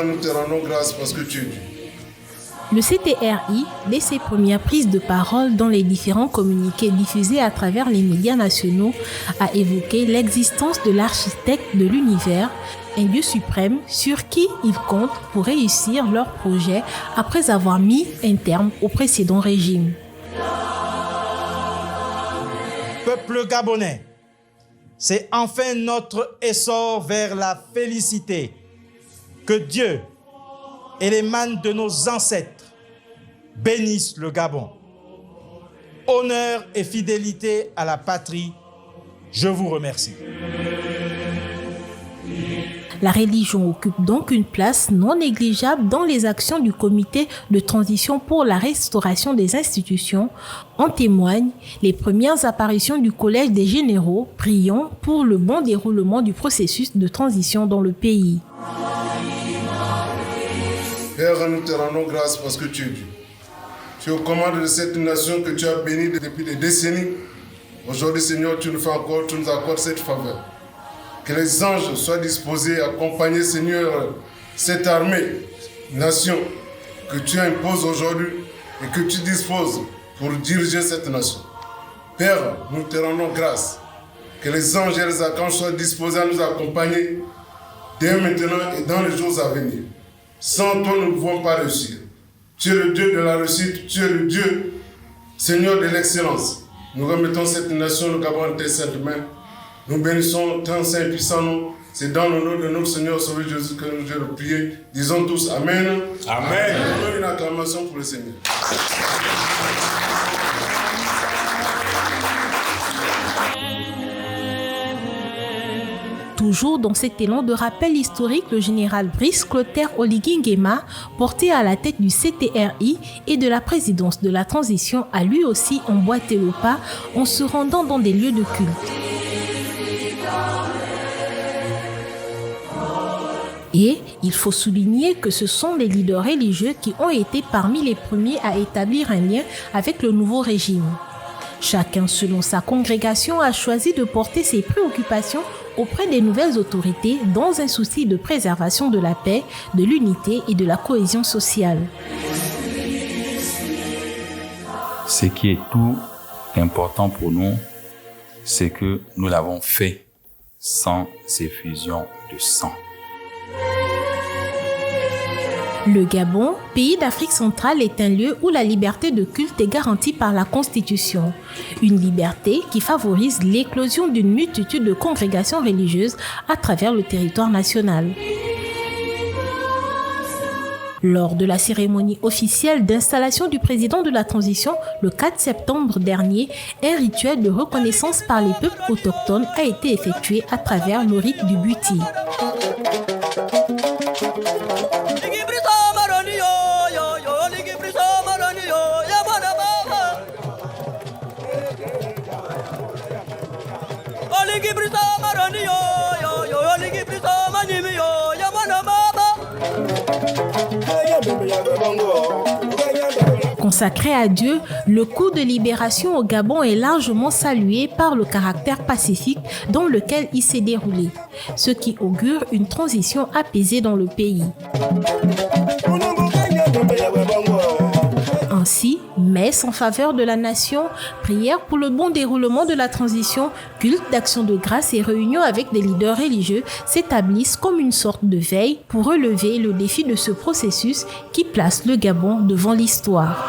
Père, nous te rendons grâce parce que tu es Dieu. Le CTRI, dès ses premières prises de parole dans les différents communiqués diffusés à travers les médias nationaux, a évoqué l'existence de l'architecte de l'univers, un Dieu suprême sur qui ils comptent pour réussir leur projet après avoir mis un terme au précédent régime. Peuple gabonais, c'est enfin notre essor vers la félicité que Dieu et les mânes de nos ancêtres bénissent le Gabon. Honneur et fidélité à la patrie, je vous remercie. La religion occupe donc une place non négligeable dans les actions du comité de transition pour la restauration des institutions. En témoignent les premières apparitions du Collège des généraux priant pour le bon déroulement du processus de transition dans le pays. Père, nous te rendons grâce parce que tu es Dieu. Tu es aux commandes de cette nation que tu as bénie depuis des décennies. Aujourd'hui, Seigneur, tu nous accordes cette faveur. Que les anges soient disposés à accompagner, Seigneur, cette armée, nation que tu imposes aujourd'hui et que tu disposes pour diriger cette nation. Père, nous te rendons grâce. Que les anges et les archanges soient disposés à nous accompagner dès maintenant et dans les jours à venir. Sans toi, nous ne pouvons pas réussir. Tu es le Dieu de la réussite, tu es le Dieu, Seigneur de l'excellence. Nous remettons cette nation, le Gabon, en tes saintes mains. Nous bénissons ton saint et puissant nom. C'est dans le nom de notre Seigneur Sauveur Jésus que nous devons prier. Disons tous Amen. Amen. Nous une acclamation pour le Seigneur. Toujours dans cet élan de rappel historique, le général Brice Clotaire Oligui Nguema, porté à la tête du CTRI et de la présidence de la transition, a lui aussi emboîté le pas en se rendant dans des lieux de culte. Et il faut souligner que ce sont les leaders religieux qui ont été parmi les premiers à établir un lien avec le nouveau régime. Chacun, selon sa congrégation, a choisi de porter ses préoccupations auprès des nouvelles autorités dans un souci de préservation de la paix, de l'unité et de la cohésion sociale. Ce qui est tout important pour nous, c'est que nous l'avons fait sans effusion de sang. Le Gabon, pays d'Afrique centrale, est un lieu où la liberté de culte est garantie par la Constitution. Une liberté qui favorise l'éclosion d'une multitude de congrégations religieuses à travers le territoire national. Lors de la cérémonie officielle d'installation du président de la transition, le 4 septembre dernier, un rituel de reconnaissance par les peuples autochtones a été effectué à travers le rite du Buti. Consacré à Dieu, le coup de libération au Gabon est largement salué par le caractère pacifique dans lequel il s'est déroulé, ce qui augure une transition apaisée dans le pays. Ainsi, messe en faveur de la nation, prière pour le bon déroulement de la transition, culte d'action de grâce et réunions avec des leaders religieux s'établissent comme une sorte de veille pour relever le défi de ce processus qui place le Gabon devant l'histoire.